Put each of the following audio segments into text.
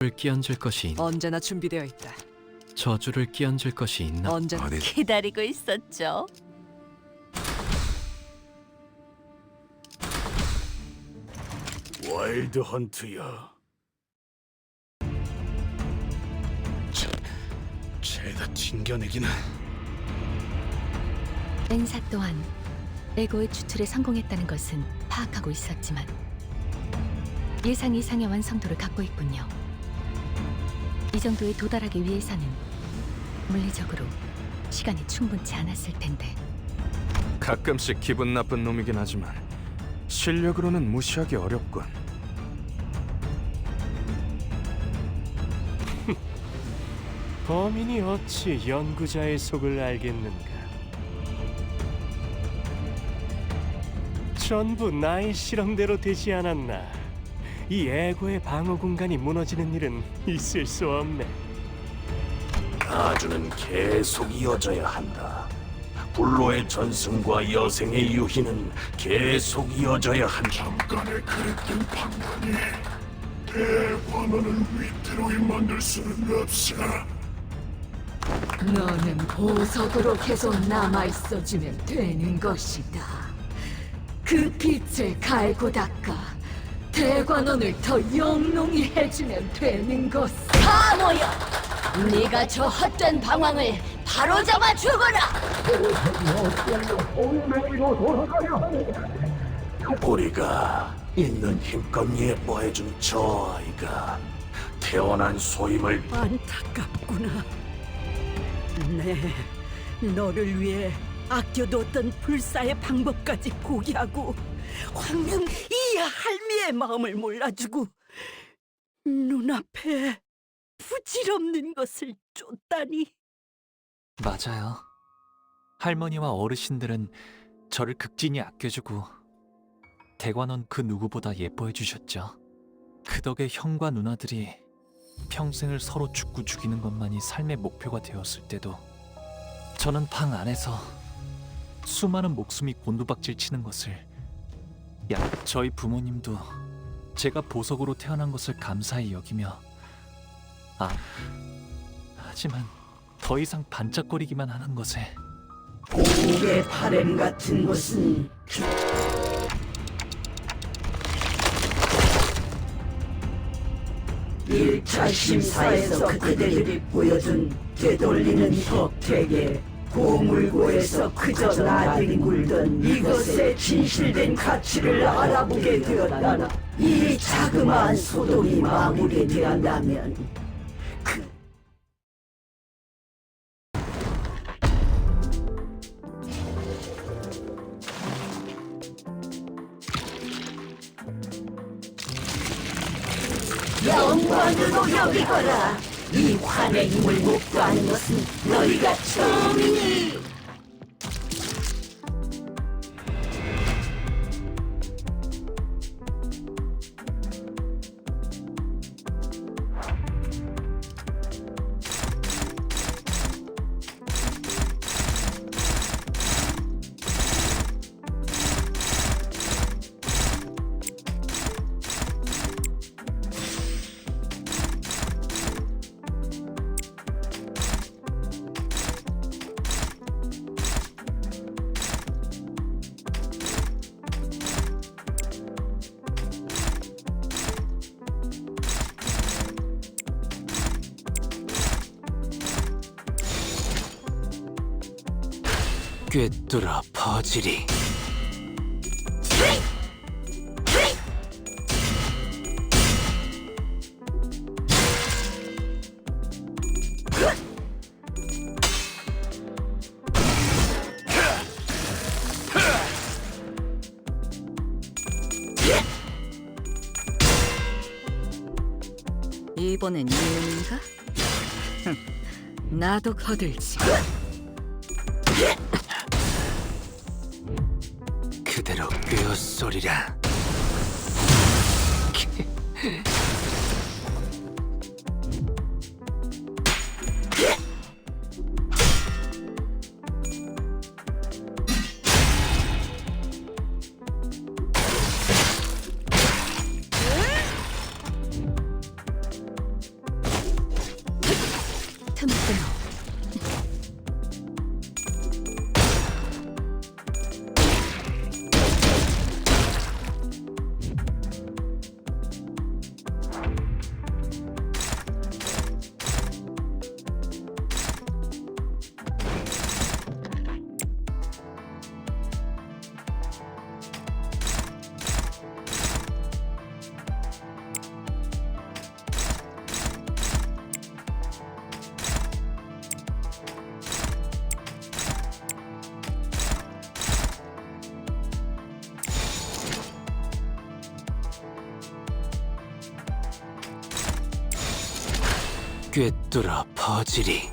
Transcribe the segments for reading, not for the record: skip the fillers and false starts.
를 끼얹을 것이 언제나 준비되어 있다. 저주를 끼얹을 것이 있나? 언제나 어디 기다리고 있었죠. 와일드 헌트야. 죄다 튕겨내기는. 엔사 또한 에고의 추출에 성공했다는 것은 파악하고 있었지만 예상 이상의 완성도를 갖고 있군요. 이 정도에 도달하기 위해서는 물리적으로 시간이 충분치 않았을 텐데. 가끔씩 기분 나쁜 놈이긴 하지만 실력으로는 무시하기 어렵군. 범인이 어찌 연구자의 속을 알겠는가? 전부 나의 실험대로 되지 않았나? 이 에고의 방어 공간이 무너지는 일은 있을 수 없네. 아주는 계속 이어져야 한다. 불로의 전승과 여생의 유희는 계속 이어져야 한다. 잠깐의 그랬던 방문이 대관원을 위태로이 만들 수는 없어. 너는 보석으로 계속 남아있어주면 되는 것이다. 그 빛을 갈고 닦아 대관원을 더 영롱히 해주면 되는 것. 다 모여! 네가 저 헛된 방황을 바로잡아 주거라! 우리가 있는 힘껏 예뻐해준 저 아이가 태어난 소임을 안타깝구나. 네, 너를 위해 아껴뒀던 불사의 방법까지 포기하고 황금 이야 할미의 마음을 몰라주고 눈앞에 부질없는 것을 쫓다니. 맞아요. 할머니와 어르신들은 저를 극진히 아껴주고 대관원 그 누구보다 예뻐해 주셨죠. 그 덕에 형과 누나들이 평생을 서로 죽고 죽이는 것만이 삶의 목표가 되었을 때도 저는 방 안에서 수많은 목숨이 곤두박질 치는 것을, 저희 부모님도 제가 보석으로 태어난 것을 감사히 여기며, 하지만 더 이상 반짝거리기만 하는 것에 공의 바램 같은 것은 일차 심사에서 그대들이 보여준 되돌리는 덕택에 고물고에서 그저 나들이 굴던 이것의 진실된 가치를 알아보게 되었다나 이 자그마한 소동이 마무리되었다면 영광으로 여기거라. 이 환의 힘을 목도하는 것은 너희가 처음이니. 꿰뚫어 퍼지리. 이번엔 이은인가? 나도 거들지. 그대로 꿰어쏘리라. 꿰뚫어 퍼지리.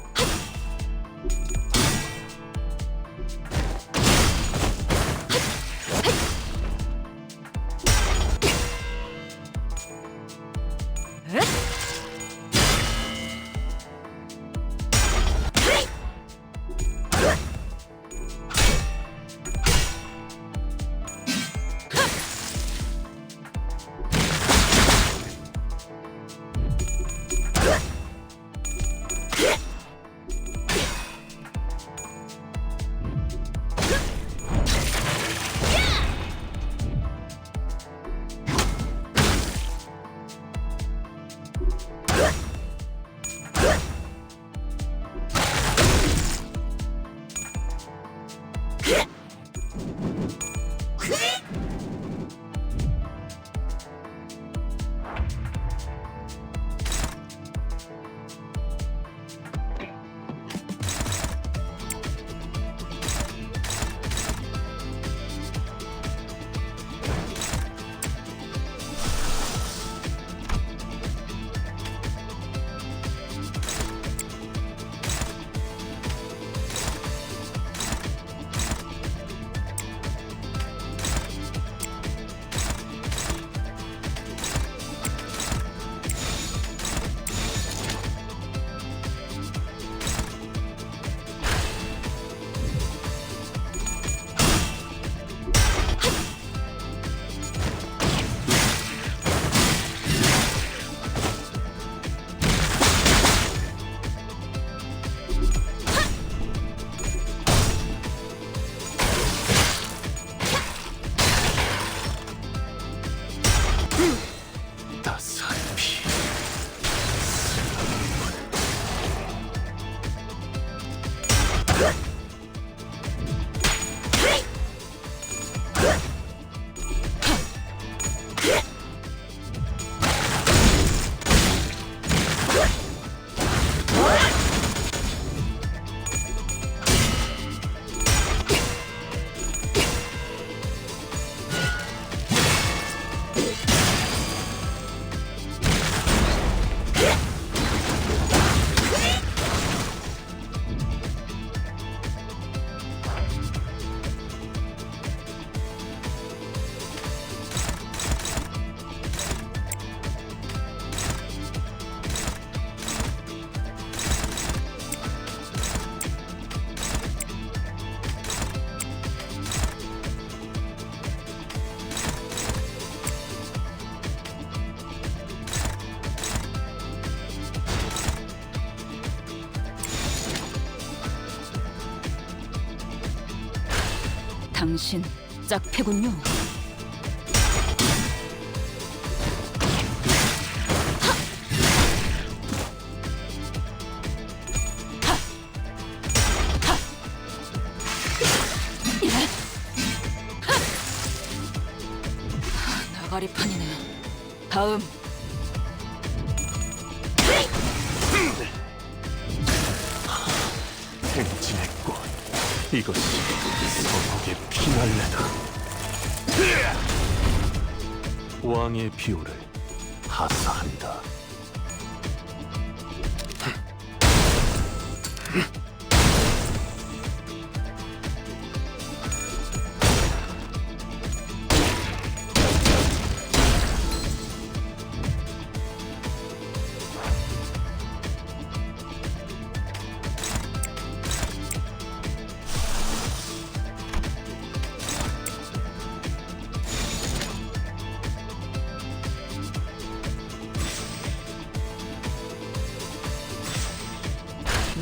당신 짝패군요. 나가리판이네. 다음. 행진의 꽃, 이것이 서곡의 피날레다. 왕의 비호를 하사한다.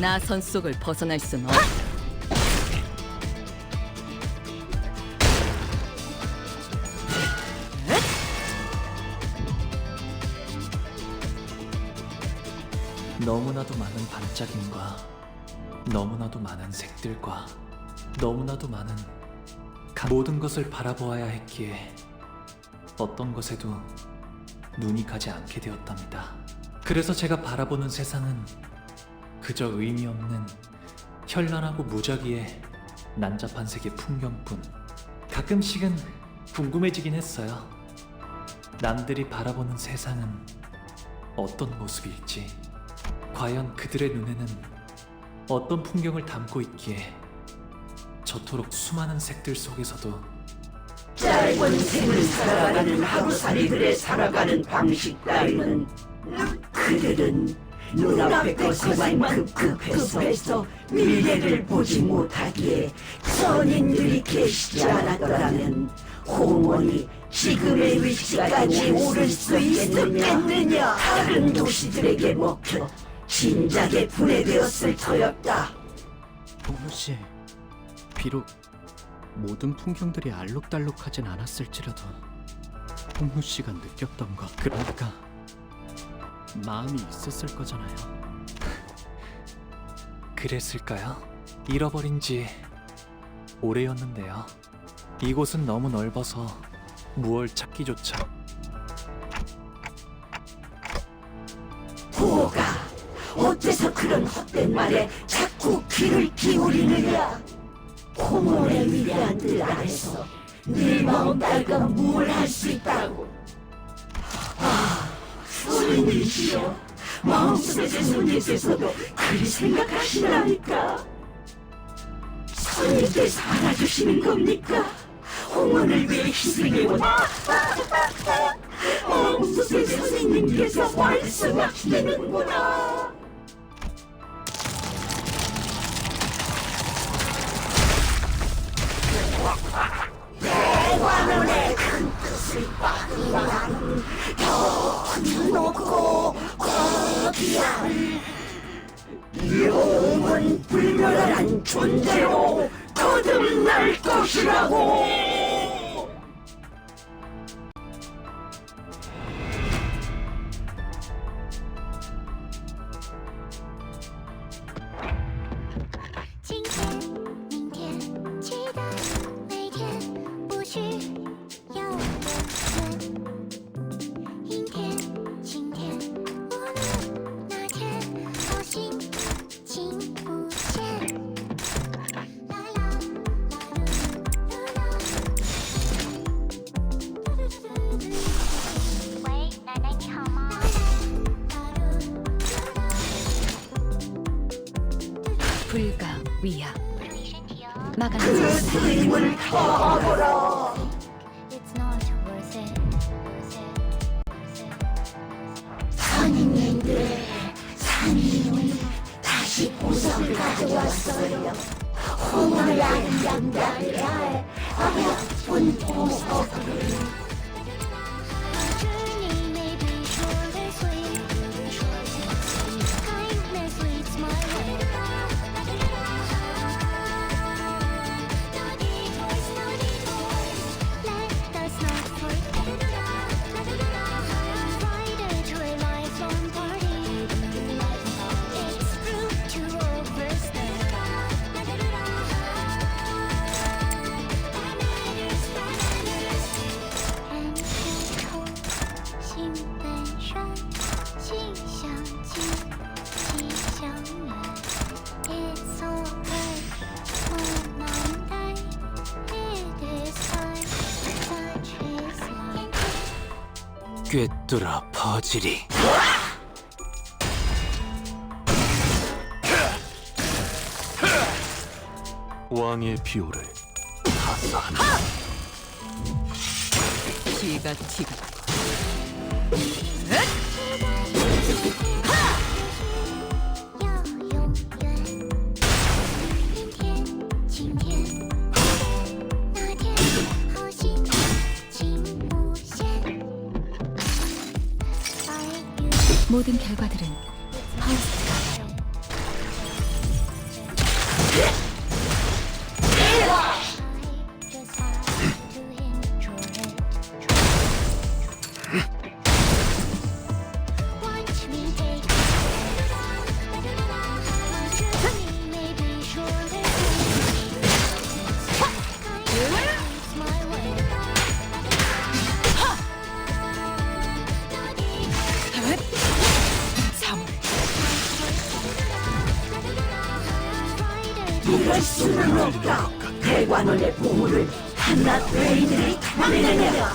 나선 속을 벗어날 순 없. 너무나도 많은 반짝임과 너무나도 많은 색들과 너무나도 많은 모든 것을 바라보아야 했기에 어떤 것에도 눈이 가지 않게 되었답니다. 그래서 제가 바라보는 세상은 그저 의미 없는 현란하고 무작위의 난잡한 세계 풍경뿐. 가끔씩은 궁금해지긴 했어요. 남들이 바라보는 세상은 어떤 모습일지. 과연 그들의 눈에는 어떤 풍경을 담고 있기에 저토록 수많은 색들 속에서도 짧은 생을 살아가는 하루살이들의 살아가는 방식 따위는 그들은 눈앞의 것에만 급급해서 미래를 보지 못하기에 선인들이 계시지 않았더라면 홍원이 지금의 위치까지 오를 수 있었겠느냐. 다른 도시들에게 먹혀 진작에 분해되었을 터였다. 홍무 씨, 비록 모든 풍경들이 알록달록하진 않았을지라도 홍무 씨가 느꼈던 것, 그러니까 마음이 있었을 거잖아요. 그랬을까요? 잃어버린 지 오래였는데요. 이곳은 너무 넓어서 무얼 찾기조차. 부호가 어째서 그런 헛된 말에 자꾸 귀를 기울이느냐. 홍원의 위대한 뜰 안에서 네 마음 따위가 뭘 할 수 있다고. 손님이시여, 마음속에서 손님께서도 그리 생각하시라니까. 손님께서 알아주시는 겁니까? 홍원을 위해 희생해온 마음속에 선생님께서 말씀하시는구나. 대관원의 큰 뜻을 받으면 더 높고 거대한 영원 불멸한 존재로 거듭날 것이라고. 불가 위야 마간 그 스님을 터보라. 선인님들, 산인은 다시 보석을 가져왔어요. 홍어를 아름답게 어여쁜 보석을. 꿰뚫어 퍼지리. 왕의 비호를 하사한다. 티가 모든 결과들은 파우스트가 이럴 수는 없다. 대관원의 보물을 한낱 외인들이 탐내느냐.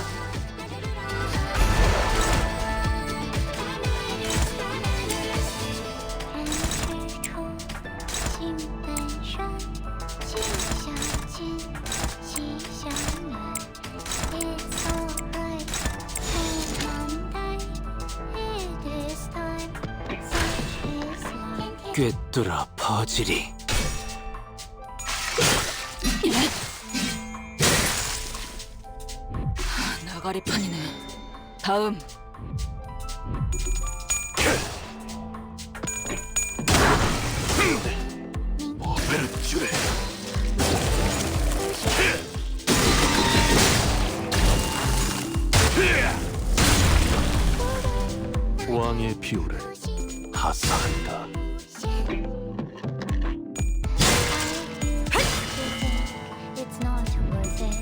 꿰뚫어 퍼지리. 나가리판이네. 다음. 오베르츄레. 왕의 비호를 하사한다. It's not worth it.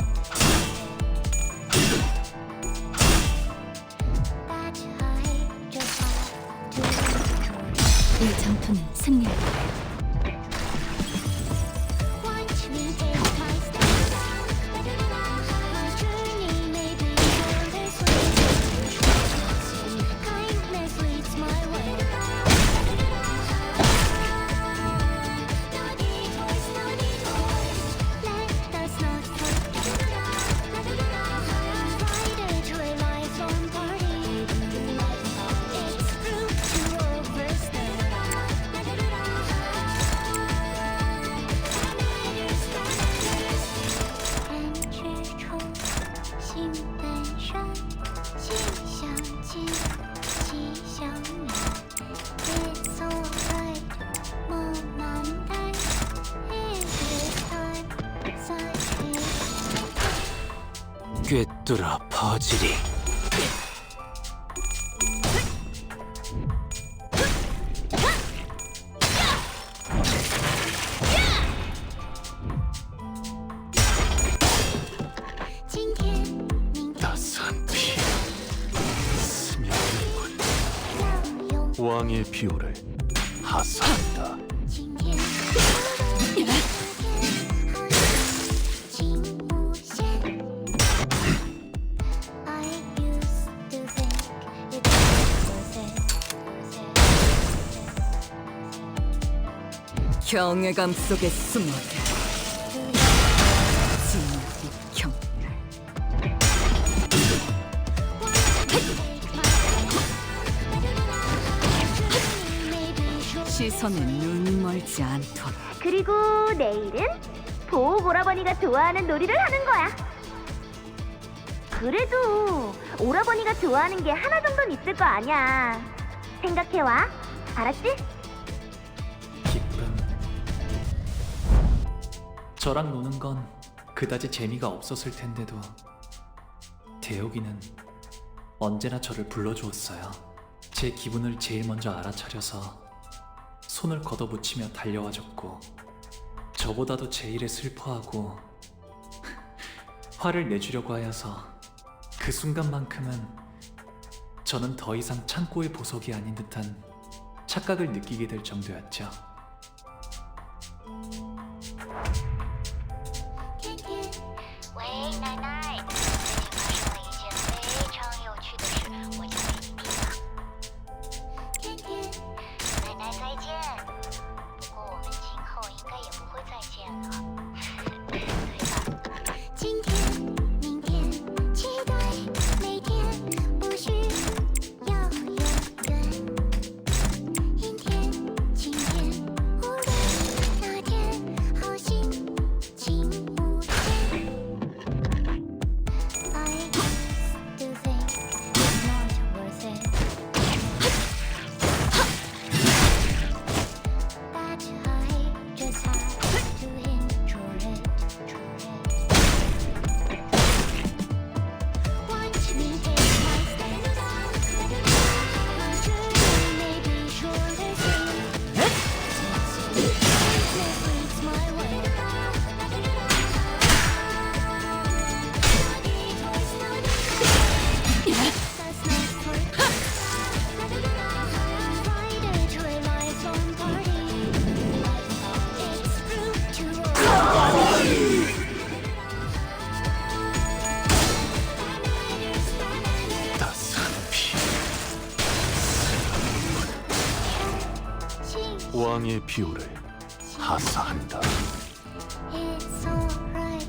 That I just have to control. 이 전투는 승리다. Watch me take my step. My journey may be shorter, sweet. Kindness leads my way. No detours, no detours. Let us not forget. Invited to a lifelong party. It's rude to overstay. It's alright, 꿰뚫어 퍼지리. 따스한 피. 스며들군. 왕의 비호를 하사한다. 경외감 속에 숨어들. 진국형. 시선에 눈이 멀지 않도록. 그리고 내일은 보호 오라버니가 좋아하는 놀이를 하는 거야. 그래도 오라버니가 좋아하는 게 하나 정도는 있을 거 아니야. 생각해와. 알았지? 기쁨. 저랑 노는 건 그다지 재미가 없었을 텐데도 대혁이는 언제나 저를 불러주었어요. 제 기분을 제일 먼저 알아차려서 손을 걷어붙이며 달려와줬고 저보다도 제 일에 슬퍼하고 화를 내주려고 하여서 그 순간만큼은 저는 더 이상 창고의 보석이 아닌 듯한 착각을 느끼게 될 정도였죠. 왕의 비호를 하사한다. It's alright,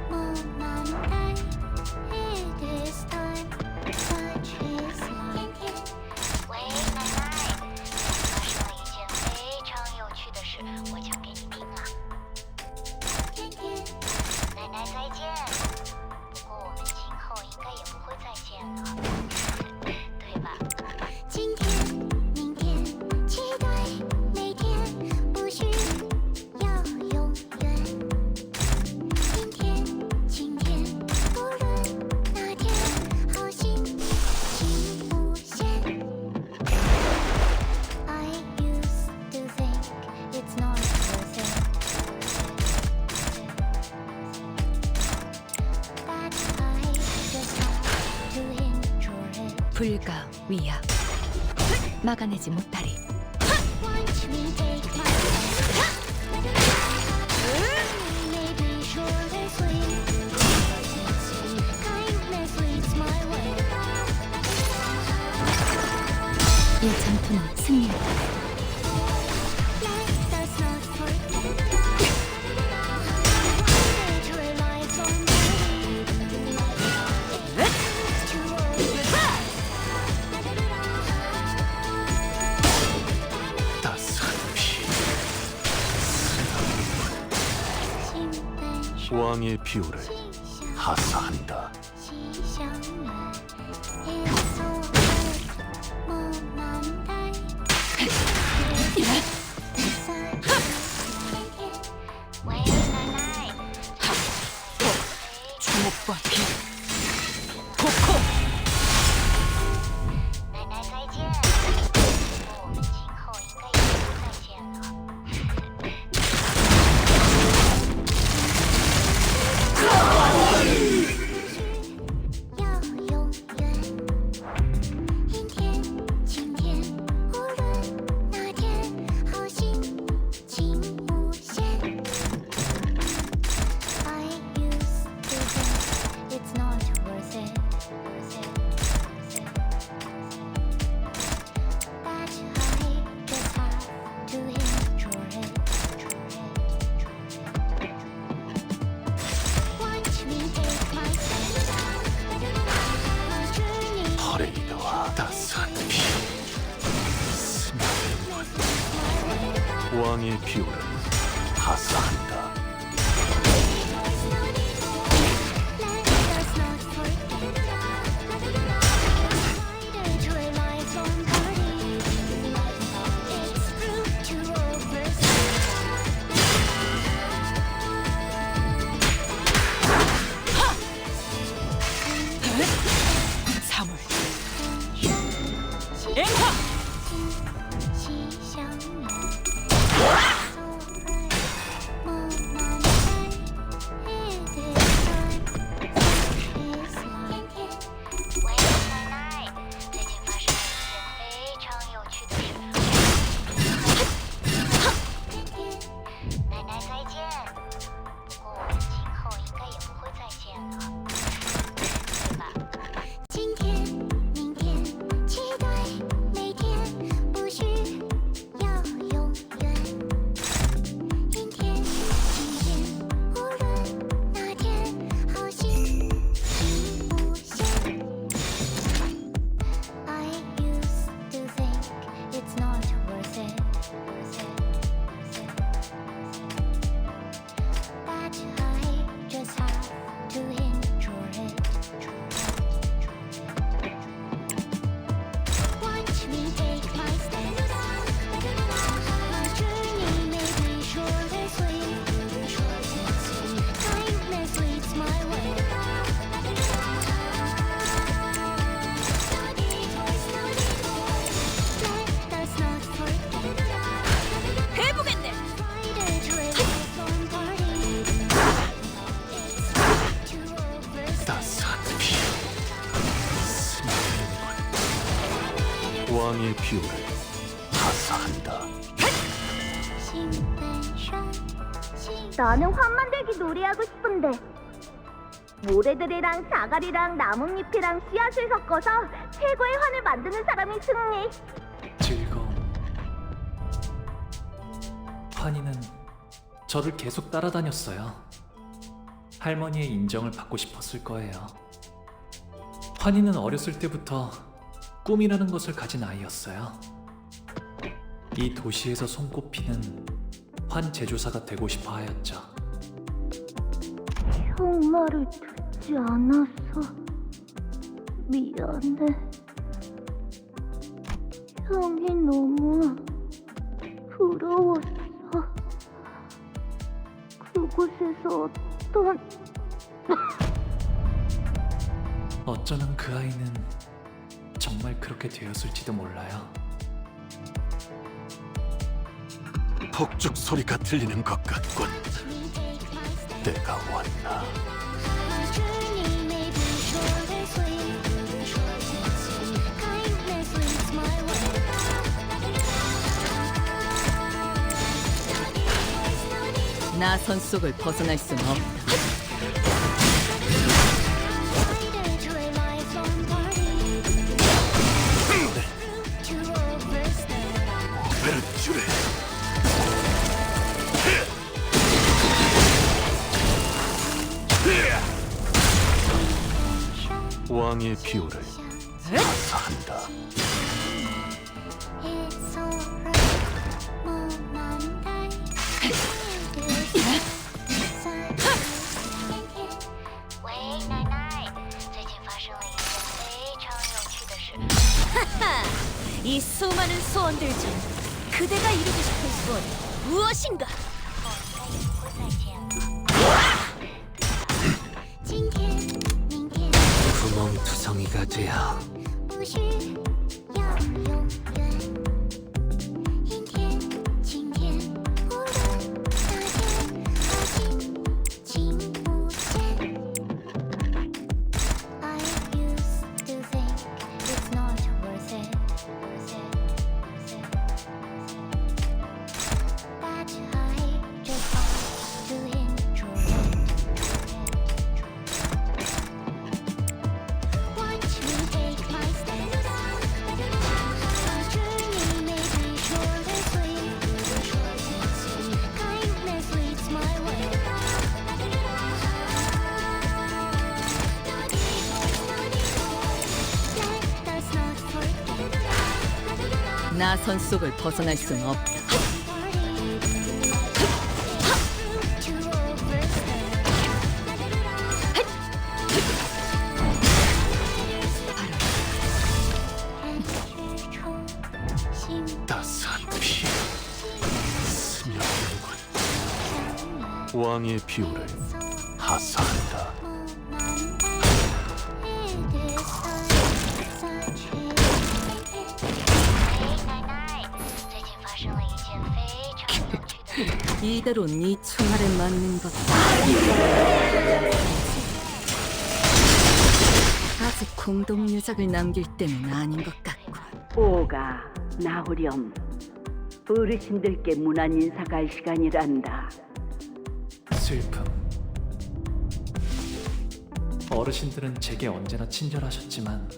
mom and dad. It is time, such is life. 喂，奶奶，这个时候已经非常 불가 위야 막아내지 못하리. Watch me take my step. Maybe short and sweet. Kindness leads my way. 이 전투는 승리다. Let us not forget. It relies on me. It's too old. 따스한 피 심pen 왕의 비호를 하사한다. 西厢远，夜色梦难待。三天天，喂奶奶， 주목과 비. 코코. 奶奶再见。我们今后应该也会再见了。要永远。阴天、晴天，无论哪天，好心情无限。I used to think it's not worth it. That I just have to enjoy it. Watch me take my step. My journey 퍼레이드와 따스한 피 스며드는 것 왕의 비호를 하사한다. Let us not forget. It relies on party. It's rude to overstep. 3월 烟花。西厢远，梦难待。It is time. Is天天。喂，奶奶，最近发生了一件非常有趣的事。天天，奶奶再见。不过我们今后应该也不会再见了，对吧？今天、明天，期待每天，不需要永远。阴天、晴天，无论哪天，好心情无限。I used to think it's not worth it. That I just have to enjoy it. Watch me take my steps. My journey may be short and sweet. Kindness leads my way. Let us not forget. 해보겠네. It relies on party. It's to overstep. 따스한 피 스며드는 것 왕의 비호를 하사한다. 心本善，心 나는 환만대기 놀이하고 싶은데 모래들이랑 자갈이랑 나뭇잎이랑 씨앗을 섞어서 최고의 환을 만드는 사람이 승리. 즐거움. 환희는 저를 계속 따라다녔어요. 할머니의 인정을 받고 싶었을 거예요. 환희는 어렸을 때부터 꿈이라는 것을 가진 아이였어요. 이 도시에서 손꼽히는 환 제조사가 되고 싶어 하였죠. 형 말을 듣지 않아서 미안해. 형이 너무 부러웠어. 그곳에서 어쩌면 그 아이는 정말 그렇게 되었을지도 몰라요. 폭죽 소리가 들리는 것 같군. 때가 왔나. My journey may be short and sweet. 나선 속을 벗어날 수는 없다. 베르츄레 왕의 비호를 하사한다. 이 수많은 소원들 중 그대가 이루고 싶은 소원 무엇인가? 구멍투성이가 되어 나선 속을 벗어날 수는 없다. 따스한 피 스며드는군. 왕의 비호를 하사한다. 이대로 네 총알에 맞는 것 아직 공동 유작을 남길 때는 아닌 것 같고. 오가 나오렴. 어르신들께 문안 인사 갈 시간이란다. 슬픔. 어르신들은 제게 언제나 친절하셨지만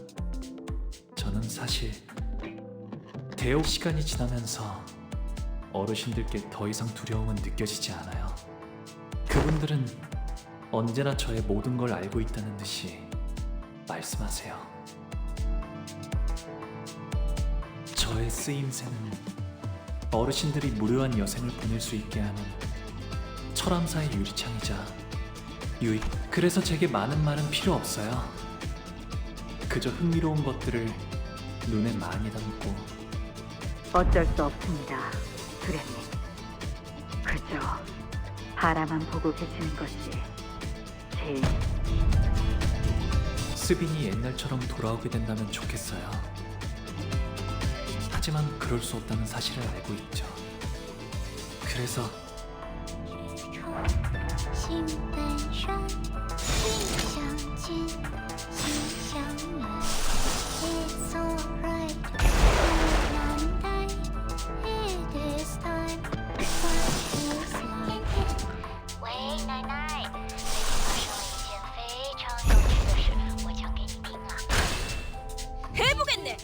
저는 사실 대오 시간이 지나면서 어르신들께 더 이상 두려움은 느껴지지 않아요. 그분들은 언제나 저의 모든 걸 알고 있다는 듯이 말씀하세요. 저의 쓰임새는 어르신들이 무료한 여생을 보낼 수 있게 하는 철암사의 유리창이자 유익. 그래서 제게 많은 말은 필요 없어요. 그저 흥미로운 것들을 눈에 많이 담고 어쩔 수 없습니다, 수련님. 그저 바라만 보고 계시는 것이 제일. 스빈이 옛날처럼 돌아오게 된다면 좋겠어요. 하지만 그럴 수 없다는 사실을 알고 있죠. 그래서 해보겠네.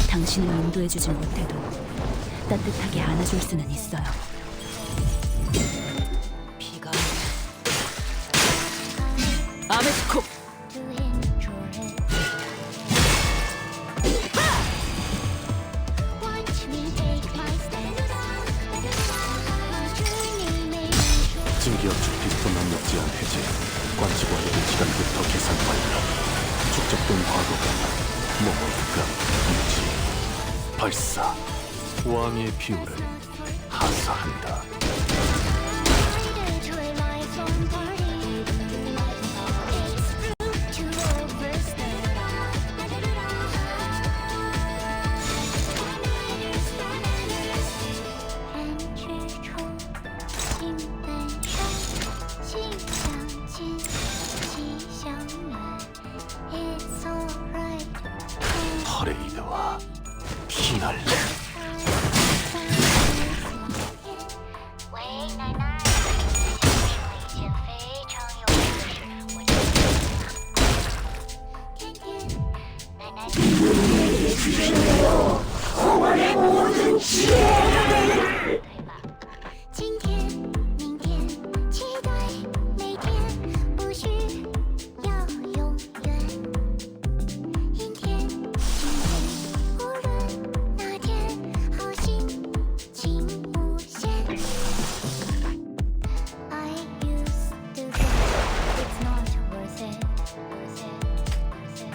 당신을 인도해주지 못해도 따뜻하게 안아줄 수는 있어요. 비가 아메스코. 증기압축 피스톤 압력 제한 해제. 관측 완료 시간부터 계산 완료. 축적된 과거가 모험가 유지 발사. 왕의 비호를 하사한다. 퍼레이드와 피날레. 喂，奶奶，最近发生了一件非常有趣的事，我想跟你讲。奶奶， 공원의 모든 지혜를 对吧？今天、明天，期待每天，不需要永远。阴天、晴天，无论哪天，好心情无限。I used to think it's not worth it, worth it, worth it.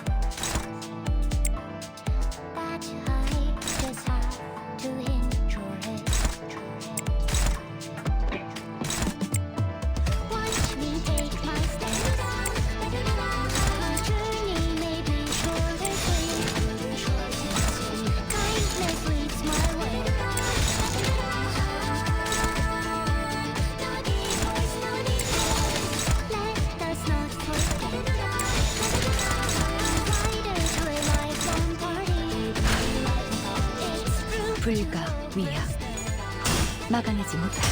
That I just have to enjoy it. Watch me take my stand. My journey may be short and sweet. Kindness leads my way. No divorce, no divorce. Let us not forget. Riders to a lifelong party. It's true. 불가 위야 막아내지 못하리.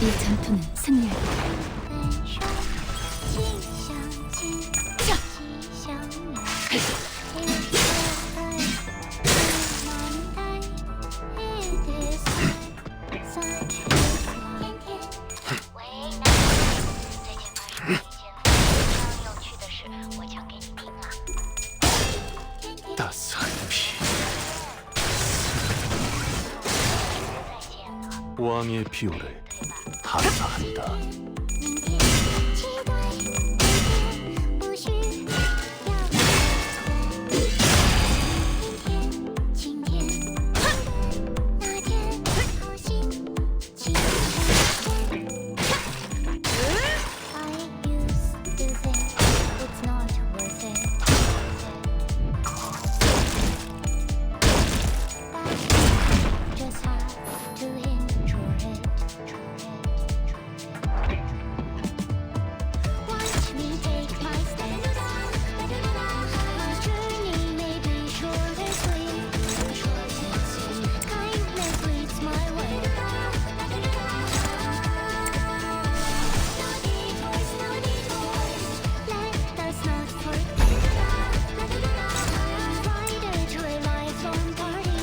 이 전투는 승리할 거다. 分手，心相近，心相远。It's alright, no Monday, it is fine. Such is life. 喂，奶奶，最近发生了一件非常有趣的事，我讲给你听啊。 따스한 피. 再见了， 왕의 비호를 对吧？ 하사한다. 明天，期待每天，不需要永远。阴天、晴天，无论哪天，好心情无限。I used to think it's not worth it, but I just have to enjoy it. Watch me take my stand. My journey may be short and sweet. Kindness leads my way. No divorce, no divorce. Let us not forget. Invited to a lifelong party.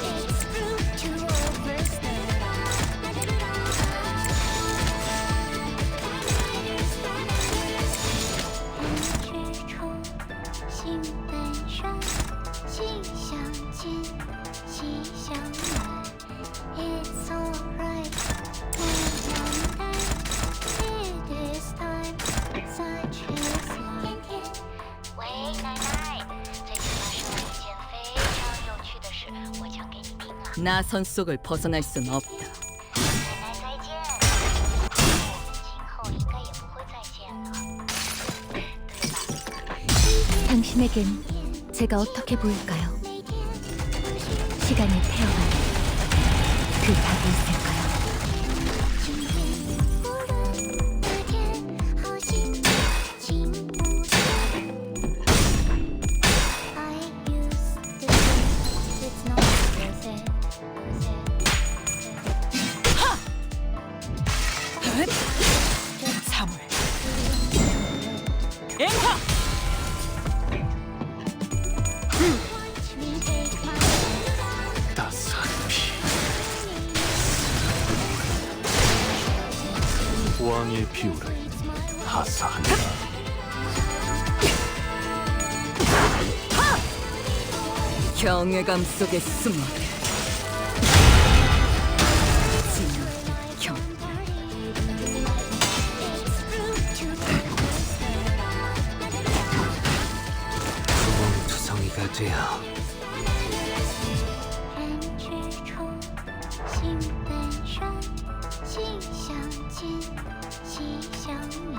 It's rude to overstay. It's alright. It is time. Such is life. 喂，奶奶，最近发生了一件非常有趣的事，我讲给你听啊。 나선 속을 벗어날 순 없다. 奶奶再见，我们今后应该也不会再见了，对吧？ 당신에겐 제가 어떻게 보일까요? 시간이 태어나는 그 답이 있을까요? 今天，无论哪天，好心情无限。I used to think it's not worth it, worth it. 사물 앵화 Watch me take my stand. 따스한 피. 왕의 비호를 하사한다. 경외감 속에 숨어 진경 구멍투성이가 되어 人之初，性本善，性相近，习相远。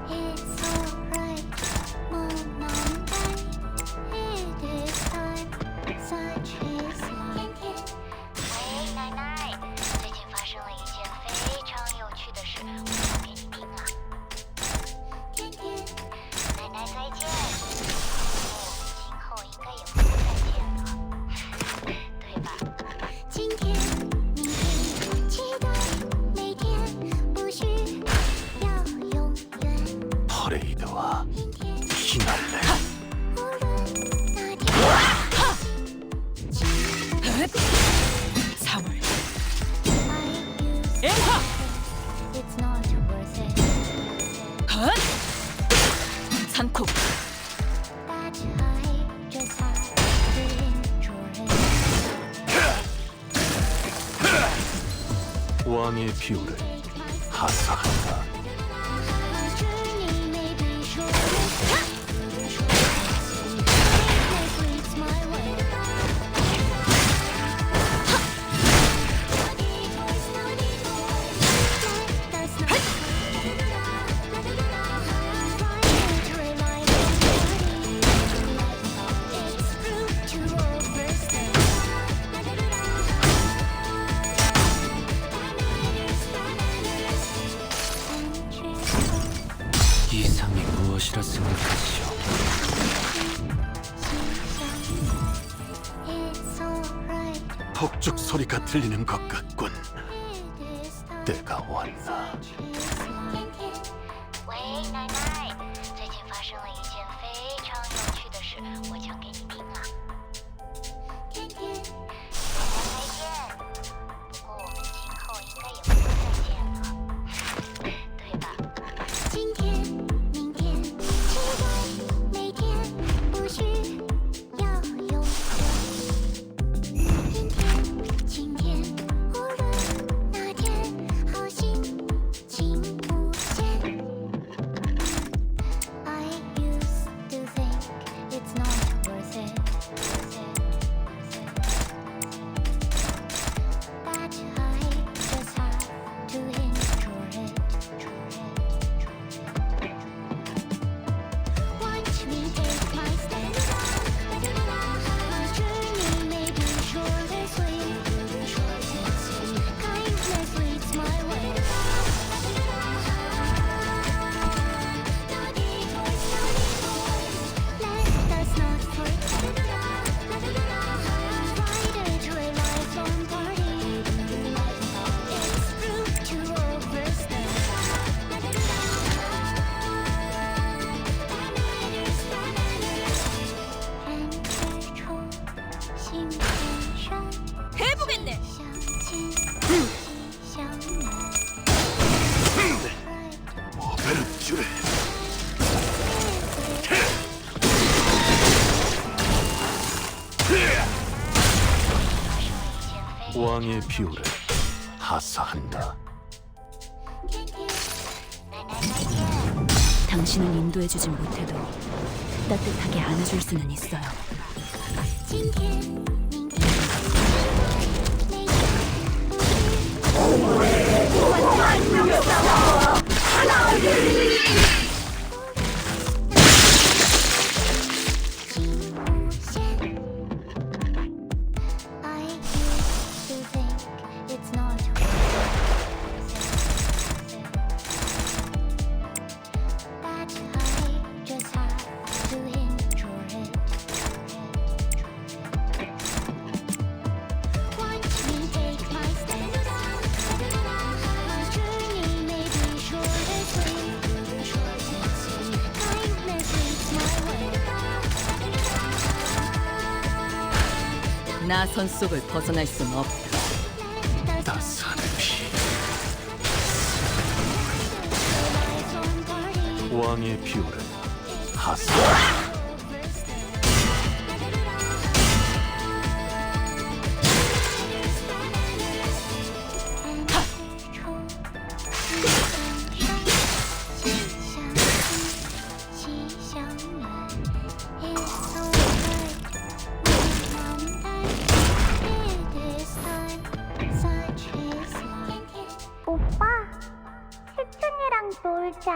It's alright, no Monday, it is time. Such is life. 喂，奶奶，最近发生了一件非常有趣的事，我讲给你听啊。 않고 That's I just have to enjoy it. 왕의 비호를 하사한다. My journey may be short, leads my way. That's not it's true to overstay. 이상이 무엇이라 생각하시오? It's alright. 폭죽 소리가 들리는 것 같군. It is time. 때가 왔나. 喂，奶奶，最近发生了一件非常有趣的事，我讲给你听啊。天天，奶奶再见。不过我们今后应该也不会再见了，对吧？今天、明天、期待每天，不需要永远。明天、今天，无论哪天，好心情无限。I used to think it's not worth it. But I just have to enjoy it. Watch me take my stand. My journey may be short and sweet. Kindness leads my way. Let us not forget. Friday to a lifelong party. It's rude to overstay. And control 心本身 해보겠네. 相见相难。 오베르주레. 왕의 비호를 하사한다. 당신을 인도해주진 못해도 따뜻하게 안아줄 수는 있어요. 今天、明天、每天， 心无限。I used to think it's not worth it. But I just have to enjoy it. Watch me take my stand. My journey may be short and sweet. Kindness leads my way. 나선 속을 벗어날 순 없다. 따스한 피. Lifelong party. 왕의 비호를 하사한다. 오빠, 시춘이랑 놀자.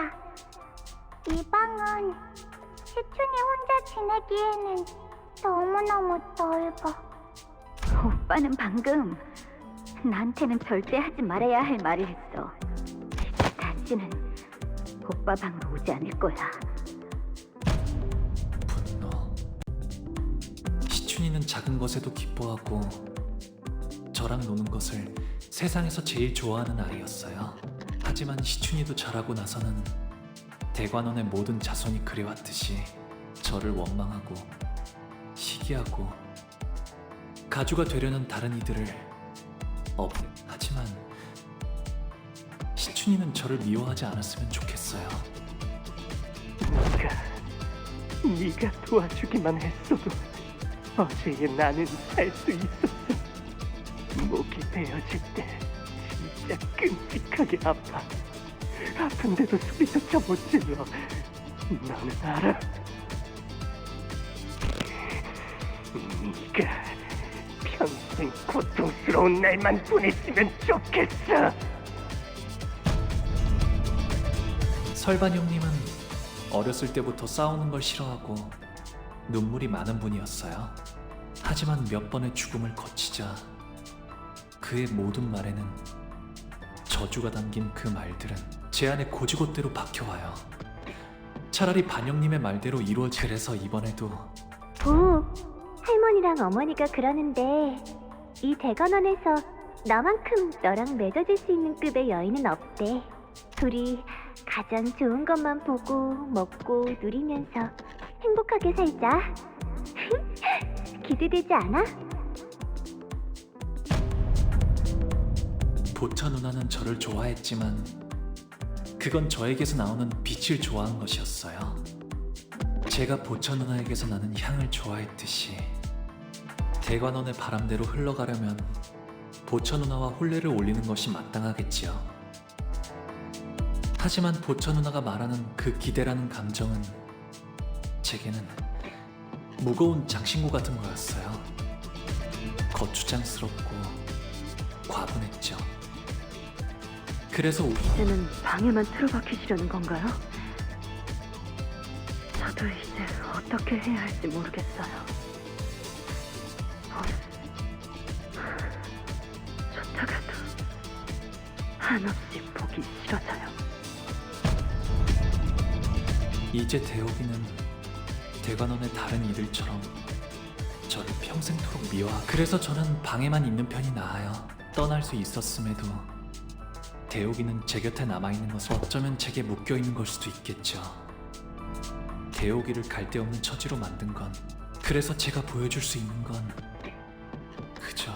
이 방은 시춘이 혼자 지내기에는 너무너무 넓어. 오빠는 방금 나한테는 절대 하지 말아야 할 말을 했어. 다시는 오빠 방으로 오지 않을 거야. 분노. 시춘이는 작은 것에도 기뻐하고 저랑 노는 것을 세상에서 제일 좋아하는 아이였어요. 하지만 시춘이도 자라고 나서는 대관원의 모든 자손이 그래왔듯이 저를 원망하고 시기하고 가주가 되려는 다른 이들을 하지만 시춘이는 저를 미워하지 않았으면 좋겠어요. 네가 도와주기만 했어도 어제의 나는 살 수 있었어. 목이 베어질 때 진짜 끔찍하게 아파. 아픈데도 소리조차 못 질러. 너는 알아? 네가 평생 고통스러운 날만 보냈으면 좋겠어. 설반 형님은 어렸을 때부터 싸우는 걸 싫어하고 눈물이 많은 분이었어요. 하지만 몇 번의 죽음을 거치자 그의 모든 말에는 저주가 담긴 그 말들은 제 안에 고지곳대로 박혀와요. 차라리 반영님의 말대로 그래서 이번에도 보, 할머니랑 어머니가 그러는데 이 대관원에서 나만큼 너랑 맺어질 수 있는 급의 여인은 없대. 둘이 가장 좋은 것만 보고 먹고 누리면서 행복하게 살자. 기대되지 않아? 보차 누나는 저를 좋아했지만 그건 저에게서 나오는 빛을 좋아한 것이었어요. 제가 보차 누나에게서 나는 향을 좋아했듯이 대관원의 바람대로 흘러가려면 보차 누나와 혼례를 올리는 것이 마땅하겠지요. 하지만 보차 누나가 말하는 그 기대라는 감정은 제게는 무거운 장신구 같은 거였어요. 거추장스럽고 과분했죠. 그래서 이제는 방에만 틀어박히시려는 건가요? 저도 이제 어떻게 해야 할지 모르겠어요. 좋다가도 한없이 보기 싫어져요. 이제 대옥이는 대관원의 다른 이들처럼 저를 평생토록 그래서 저는 방에만 있는 편이 나아요. 떠날 수 있었음에도 대옥이는 제 곁에 남아있는 것은 어쩌면 제게 묶여있는 걸 수도 있겠죠. 대옥이를 갈데없는 처지로 만든 건 그래서 제가 보여줄 수 있는 건 그저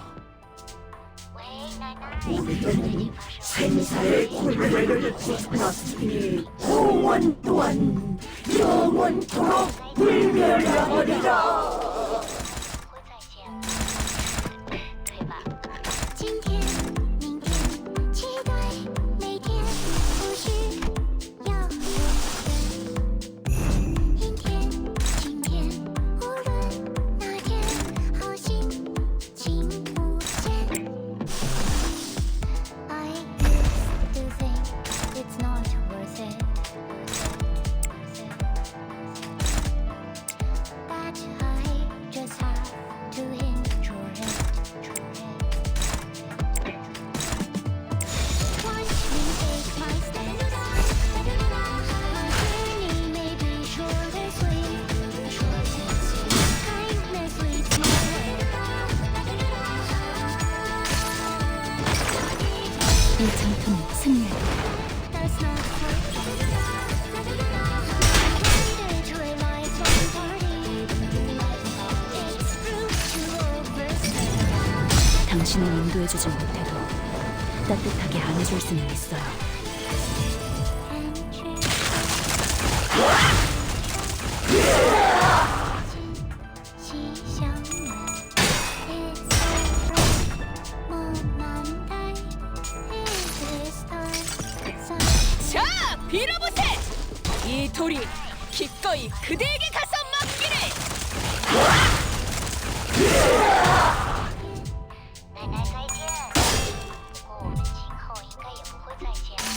우리는 생사의 굴레를 건넜으니 공원 또한 영원토록 불멸하리라. 对吧？今天、明天，期待每天，不是要永远。阴天、晴天，无论哪天，好心情无限。I used to think it's not worth it. That I just have to enjoy it. Watch me take my stand. My journey may be short and sweet. Kindness leads my way. 이 전투는 승리할 That's not worth it. To a lifelong party. It's proof to overstay. 당신을 인도해주지 못해도 따뜻하게 안아줄 수는 있어요. And dream. 자, 빌어보세! 이 돌이 기꺼이 그대에게 가서 맡기네! 奶奶再见。不过我们今后应该也不会再见了，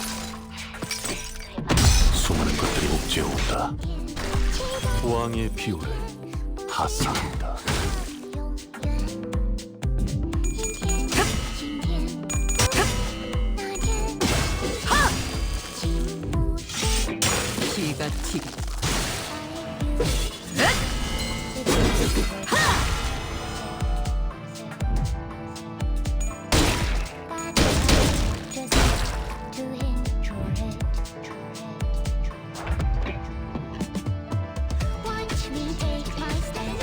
对吧？ 수많은 것들이 옥죄어온다. 期待 왕의 비호를 하사한다. 永远。阴天、晴天，那天，静无声。 기가 튀기. Watch me take my stand.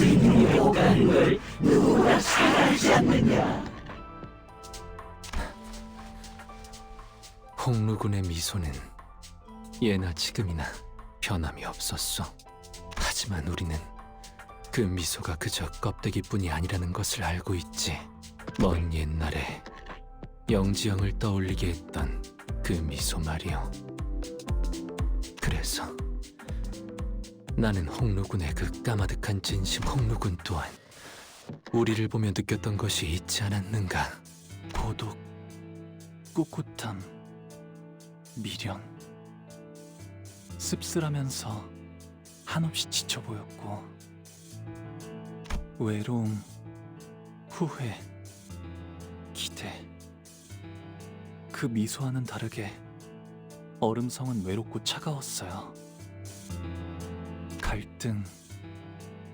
수 있는 게 오가는 걸 누구나 잘 알지 않느냐. 홍루군의 미소는 예나 지금이나 변함이 없었소. 하지만 우리는 그 미소가 그저 껍데기뿐이 아니라는 것을 알고 있지. 먼 옛날에 영지영을 떠올리게 했던 그 미소 말이오. 그래서 나는 홍루군의 그 까마득한 진심, 홍루군 또한 우리를 보며 느꼈던 것이 있지 않았는가. 고독, 꿋꿋함, 미련. 씁쓸하면서 한없이 지쳐 보였고, 외로움, 후회, 기대. 그 미소와는 다르게 얼음성은 외롭고 차가웠어요. 갈등,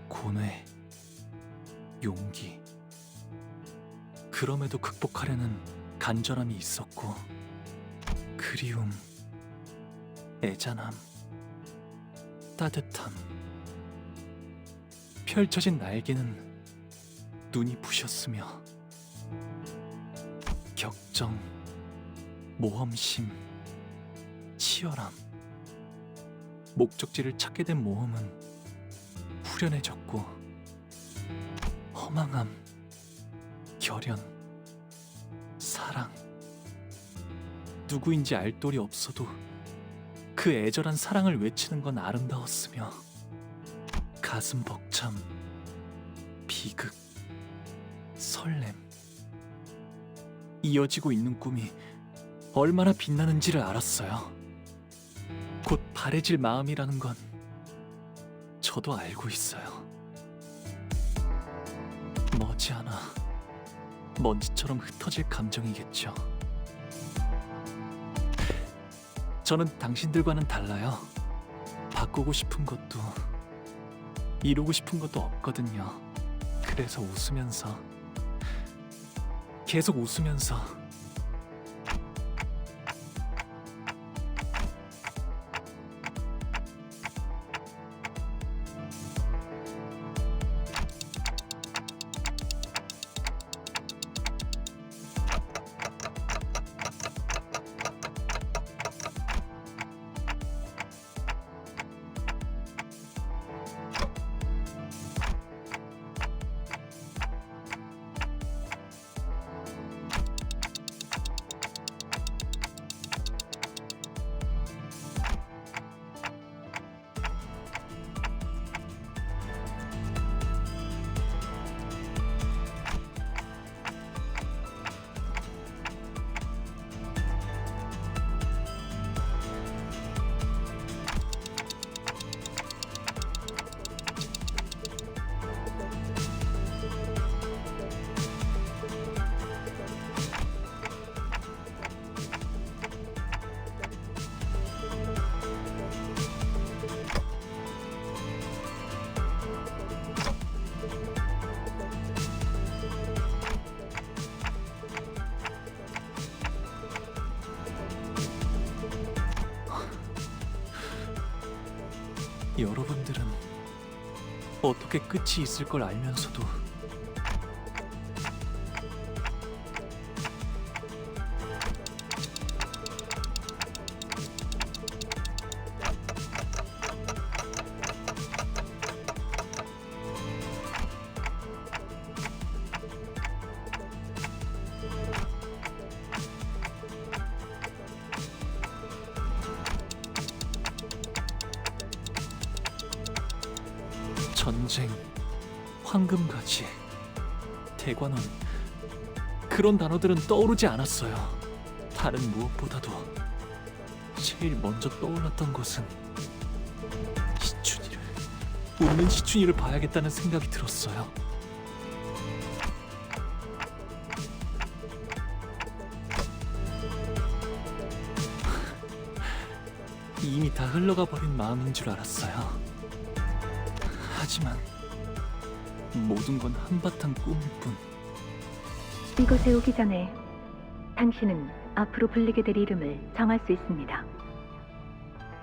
고뇌, 용기. 그럼에도 극복하려는 간절함이 있었고, 그리움, 애잔함, 따뜻함. 펼쳐진 날개는 눈이 부셨으며, 격정, 모험심, 치열함. 목적지를 찾게 된 모험은 후련해졌고, 허망함, 결연, 사랑. 누구인지 알 도리 없어도 그 애절한 사랑을 외치는 건 아름다웠으며, 가슴 벅참, 비극, 설렘. 이어지고 있는 꿈이 얼마나 빛나는지를 알았어요. 곧 바래질 마음이라는 건 저도 알고 있어요. 머지않아 먼지처럼 흩어질 감정이겠죠. 저는 당신들과는 달라요. 바꾸고 싶은 것도 이루고 싶은 것도 없거든요. 그래서 웃으면서, 계속 웃으면서 여러분들은 어떻게 끝이 있을 걸 알면서도 전쟁, 황금가지, 대관원, 그런 단어들은 떠오르지 않았어요. 다른 무엇보다도 제일 먼저 떠올랐던 것은 시춘이를, 웃는 시춘이를 봐야겠다는 생각이 들었어요. 이미 다 흘러가 버린 마음인 줄 알았어요. 하지만 모든 건 한바탕 꿈일 뿐. 이곳에 오기 전에 당신은 앞으로 불리게 될 이름을 정할 수 있습니다.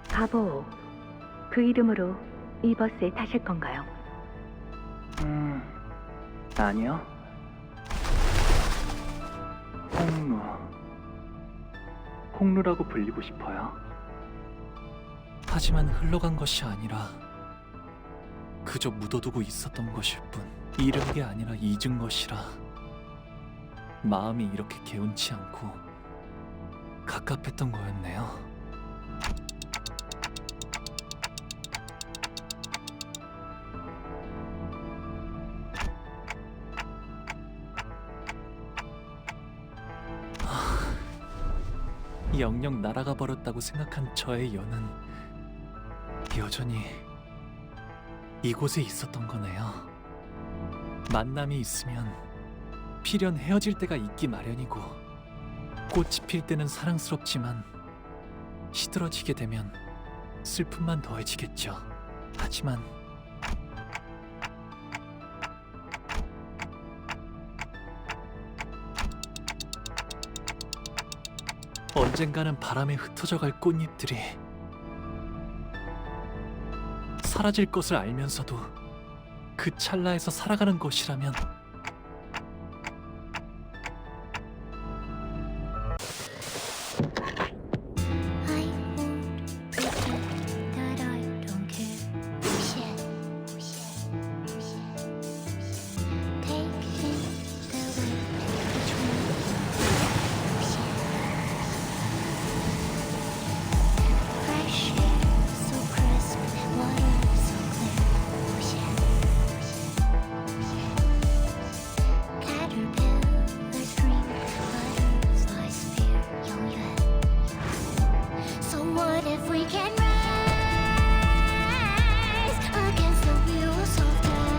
가보오, 그 이름으로 이 버스에 타실 건가요? 아니요. 홍루라고 불리고 싶어요. 하지만 흘러간 것이 아니라 그저 묻어두고 있었던 것일 뿐. 잃은 게 아니라 잊은 것이라 마음이 이렇게 개운치 않고 갑갑했던 거였네요. 영영 날아가 버렸다고 생각한 저의 연은 여전히 이곳에 있었던 거네요. 만남이 있으면 필연 헤어질 때가 있기 마련이고, 꽃이 필 때는 사랑스럽지만 시들어지게 되면 슬픔만 더해지겠죠. 하지만 언젠가는 바람에 흩어져갈 꽃잎들이 사라질 것을 알면서도 그 찰나에서 살아가는 것이라면 I won't pretend that I don't care. Shit. Taking the weight between fresh air, so crisp, water so clear. Caterpillars scream, butterflies fear. 永远. So what if we can rise against the wheels of death?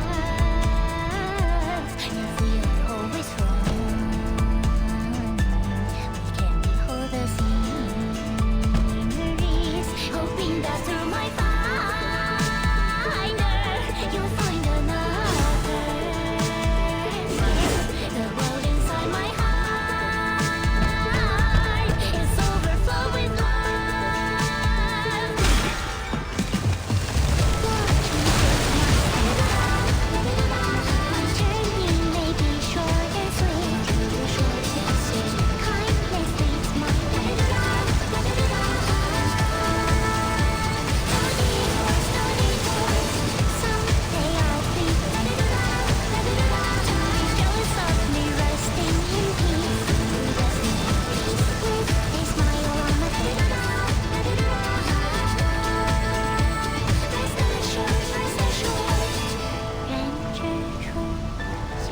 If we are always wrong, we can behold the sceneries, hoping that through my finder you'll find another. The world inside my heart is overflow with love. My journey may be short and sweet, short and sweet. Kindness leads my way. No detours. Someday I'll be jealous of me resting in peace. With a smile on my face. Rest assured, rest assured. 人之初，性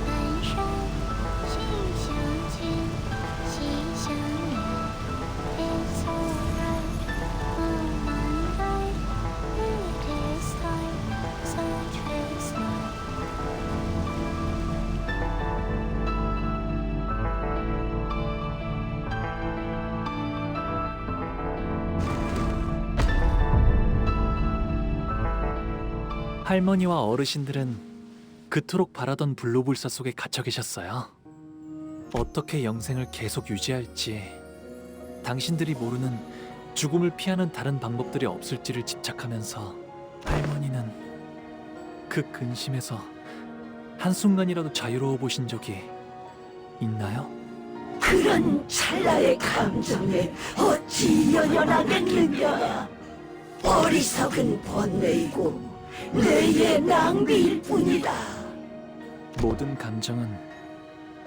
本善，性相近，习相远。It's alright, on Monday, it is time, such is life. 할머니와 어르신들은 그토록 바라던 불로불사 속에 갇혀 계셨어요. 어떻게 영생을 계속 유지할지, 당신들이 모르는 죽음을 피하는 다른 방법들이 없을지를 집착하면서 할머니는 그 근심에서 한순간이라도 자유로워 보신 적이 있나요? 그런 찰나의 감정에 어찌 연연하겠느냐. 어리석은 번뇌이고 뇌의 낭비일 뿐이다. 모든 감정은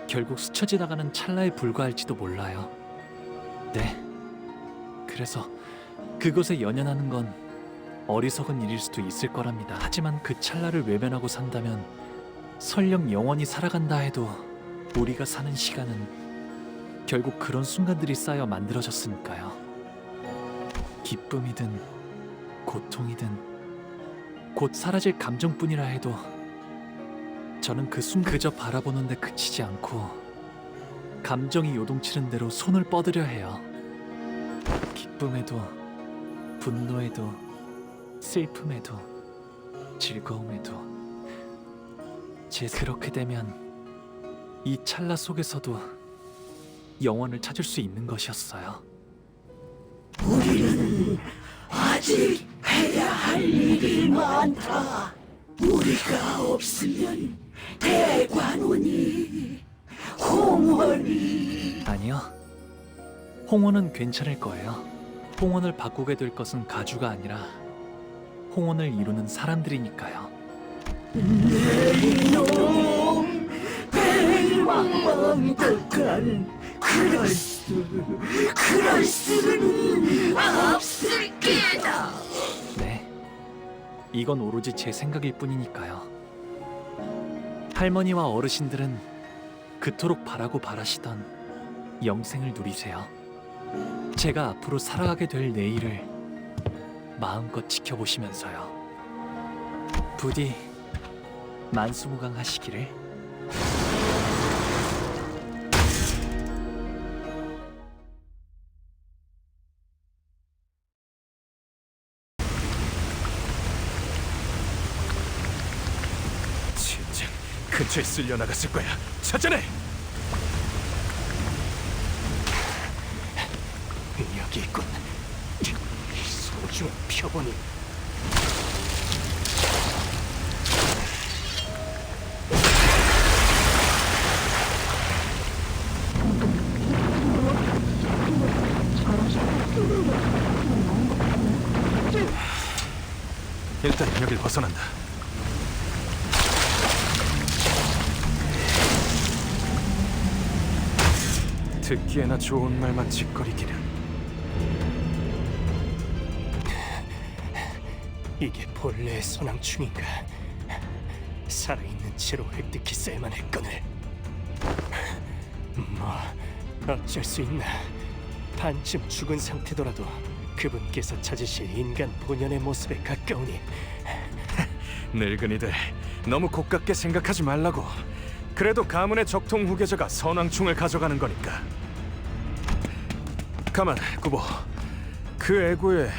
결국 스쳐 지나가는 찰나에 불과할지도 몰라요. 네. 그래서 그것에 연연하는 건 어리석은 일일 수도 있을 거랍니다. 하지만 그 찰나를 외면하고 산다면 설령 영원히 살아간다 해도 우리가 사는 시간은 결국 그런 순간들이 쌓여 만들어졌으니까요. 기쁨이든 고통이든 곧 사라질 감정뿐이라 해도 저는 그 순간 그저 바라보는 데 그치지 않고 감정이 요동치는 대로 손을 뻗으려 해요. 기쁨에도 분노에도 슬픔에도 즐거움에도 그렇게 되면 이 찰나 속에서도 영원을 찾을 수 있는 것이었어요. 우리는 아직 해야 할 일이 많다. 우리가 없으면 대관원이, 홍원이. 아니요. 홍원은 괜찮을 거예요. 홍원을 바꾸게 될 것은 가주가 아니라 홍원을 이루는 사람들이니까요. 내 이놈 배왕왕덕한 그럴 수는 없을 게다. 네. 이건 오로지 제 생각일 뿐이니까요. 할머니와 어르신들은 그토록 바라고 바라시던 영생을 누리세요. 제가 앞으로 살아가게 될 내일을 마음껏 지켜보시면서요. 부디 만수무강하시기를. 진작 근처에 쓸려 나갔을 거야. 찾아내. 여기 있군. 소중한 표본이. 일단 여길 벗어난다. 듣기에나 좋은 말만 짓거리기는. 이게 본래의 선왕충인가? 살아있는 채로 획득했어야만 했거늘. 뭐 어쩔 수 있나. 반쯤 죽은 상태더라도 그분께서 찾으실 인간 본연의 모습에 가까우니. 늙은이들 너무 고깝게 생각하지 말라고. 그래도 가문의 적통 후계자가 선왕충을 가져가는 거니까. 가만, 구보. 그 애고에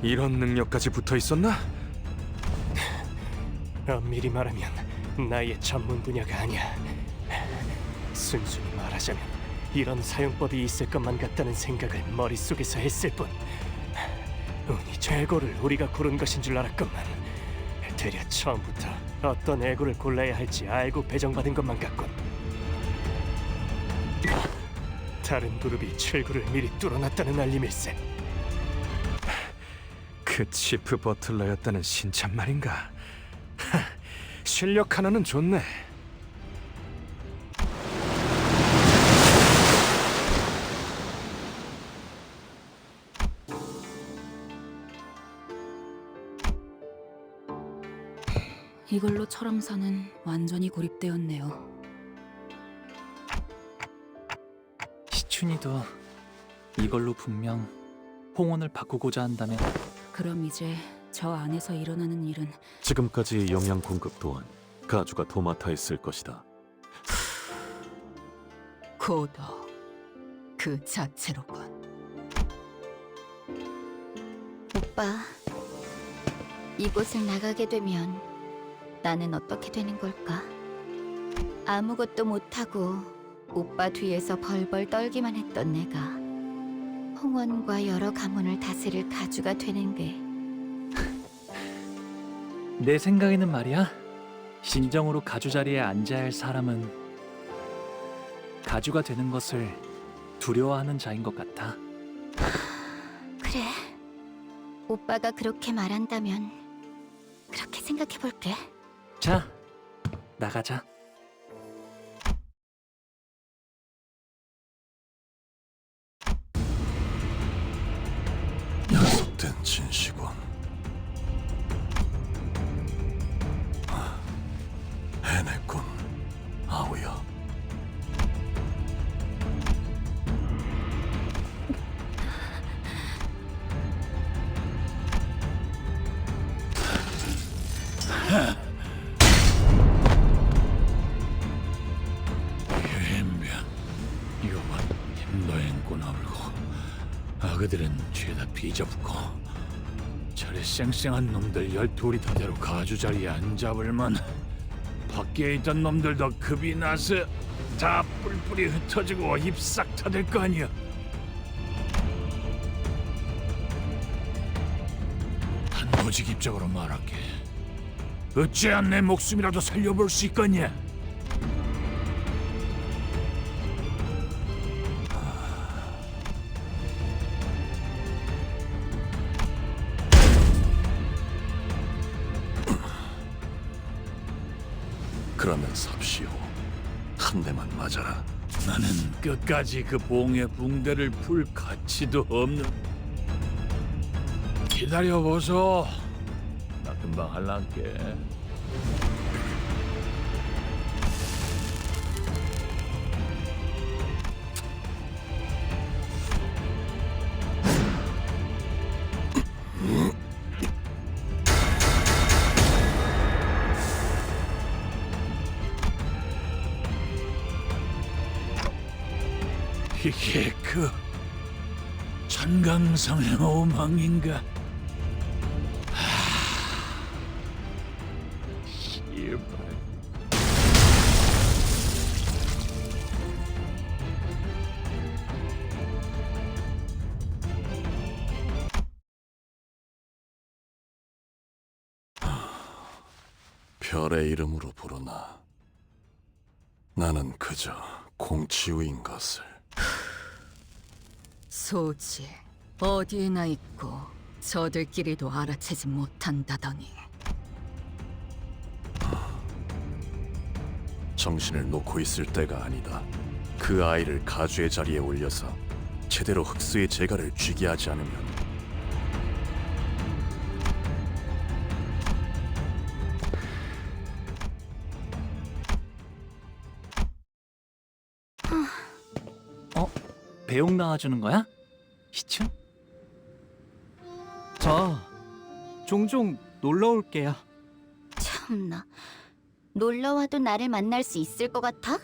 이런 능력까지 붙어 있었나? 엄밀히 말하면 나의 전문 분야가 아니야. 순순히 말하자면 이런 사용법이 있을 것만 같다는 생각을 머릿속에서 했을 뿐. 운이 저 애고를 우리가 고른 것인 줄 알았건만 되려 처음부터 어떤 애고를 골라야 할지 알고 배정받은 것만 같군. 다른 그룹이 출구를 미리 뚫어놨다는 알림일세. 그 치프 버틀러였다는 신참 말인가? 실력 하나는 좋네. 이걸로 철암사는 완전히 고립되었네요. 시춘이도 이걸로 분명 홍원을 바꾸고자 한다면 그럼 이제 저 안에서 일어나는 일은 지금까지 영양 공급 또한 가주가 도맡아 했을 것이다. 고도 그 자체로군. 오빠, 이곳을 나가게 되면 나는 어떻게 되는 걸까? 아무것도 못하고 오빠 뒤에서 벌벌 떨기만 했던 내가 홍원과 여러 가문을 다스릴 가주가 되는 게 내 생각에는 말이야. 진정으로 가주 자리에 앉아야 할 사람은 가주가 되는 것을 두려워하는 자인 것 같아. 그래. 오빠가 그렇게 말한다면 그렇게 생각해 볼게. 자, 나가자. 약속된 진시군. 해냈군, 아우야. 유행병, 요만 힘도행꾼 아울고 아그들은 죄다 비접고 저리 쌩쌩한 놈들 12리 토대로 가주 자리에 안 잡을만 밖에 있던 놈들도 급이 나서 다 뿔뿔이 흩어지고 입 싹 타들 거 아니야. 단도직입적으로 말할게. 어찌한 내 목숨이라도 살려볼 수 있겠냐? 그러면 삽시오. 한 대만 맞아라. 나는 끝까지 그 봉의 붕대를 풀 가치도 없는. 기다려보소. 나 금방 할란게. 이게 그 천강성의 오망인가? 씨발. 별의 이름으로 부르나. 나는 그저 공치우인 것을. 소지 어디에나 있고 저들끼리도 알아채지 못한다더니. 정신을 놓고 있을 때가 아니다. 그 아이를 가주의 자리에 올려서 제대로 흑수의 재갈을 쥐게 하지 않으면 배옥 나와주는 거야? 시춘? 저 종종 놀러 올게요. 참나, 놀러와도 나를 만날 수 있을 것 같아?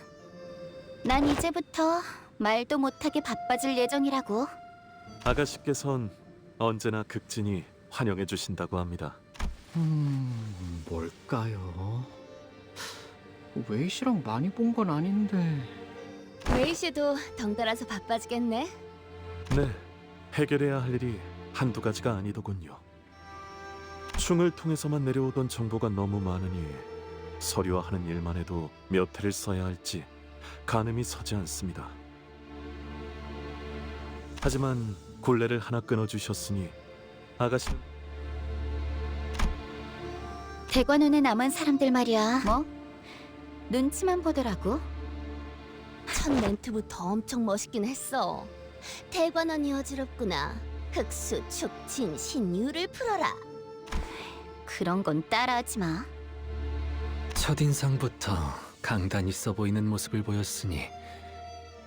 난 이제부터 말도 못하게 바빠질 예정이라고. 아가씨께선 언제나 극진히 환영해 주신다고 합니다. 뭘까요? 웨이시랑 많이 본 건 아닌데. 웨이시도 덩달아서 바빠지겠네. 네, 해결해야 할 일이 한두 가지가 아니더군요. 충을 통해서만 내려오던 정보가 너무 많으니 서류화하는 일만 해도 몇 회를 써야 할지 가늠이 서지 않습니다. 하지만 굴레를 하나 끊어주셨으니 아가씨는 대관원에 남은 사람들 말이야. 뭐? 눈치만 보더라고. 첫 멘트부터 엄청 멋있긴 했어. 대관원이 어지럽구나. 흑수, 축진, 신유를 풀어라. 그런 건 따라하지 마. 첫인상부터 강단 있어 보이는 모습을 보였으니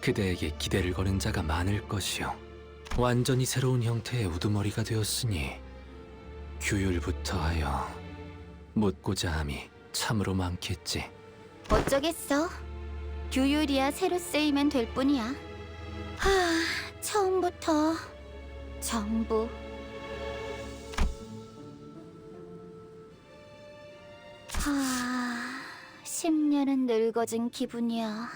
그대에게 기대를 거는 자가 많을 것이요. 완전히 새로운 형태의 우두머리가 되었으니 규율부터 하여 묻고자 함이 참으로 많겠지. 어쩌겠어. 규율이야 새로 쓰이면 될 뿐이야. 처음부터 전부. 하, 10년은 늙어진 기분이야.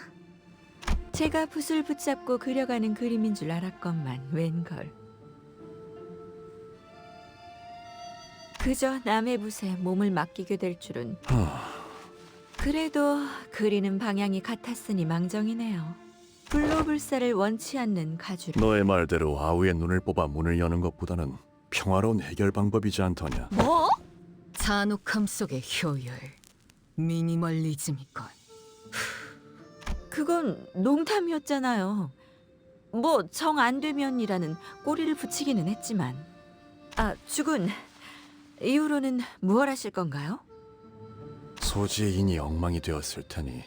제가 붓을 붙잡고 그려가는 그림인 줄 알았건만 웬걸. 그저 남의 붓에 몸을 맡기게 될 줄은. 그래도 그리는 방향이 같았으니 망정이네요. 불로불사를 원치 않는 가주를. 너의 말대로 아우의 눈을 뽑아 문을 여는 것보다는 평화로운 해결 방법이지 않더냐. 뭐? 잔혹함 속의 효율, 미니멀리즘이건. 그건 농담이었잖아요. 뭐 정 안 되면이라는 꼬리를 붙이기는 했지만. 주군, 이후로는 무얼 하실 건가요? 소지의 인이 엉망이 되었을 테니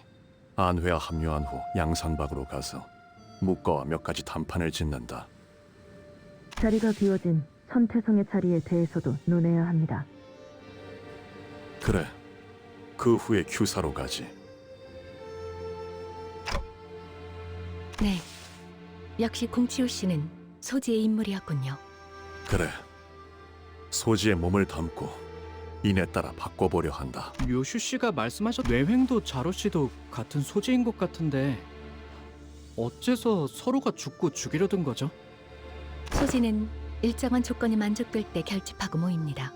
안회와 합류한 후 양산박으로 가서 묵과와 몇 가지 단판을 짓는다. 자리가 비워진 천태성의 자리에 대해서도 논해야 합니다. 그래, 그 후에 규사로 가지. 네, 역시 공치우 씨는 소지의 인물이었군요. 그래, 소지의 몸을 담고 인에 따라 바꿔보려 한다. 요슈 씨가 말씀하셨 뇌횡도 자로 씨도 같은 소재인 것 같은데 어째서 서로가 죽고 죽이려던 거죠? 소지는 일정한 조건이 만족될 때 결집하고 모입니다.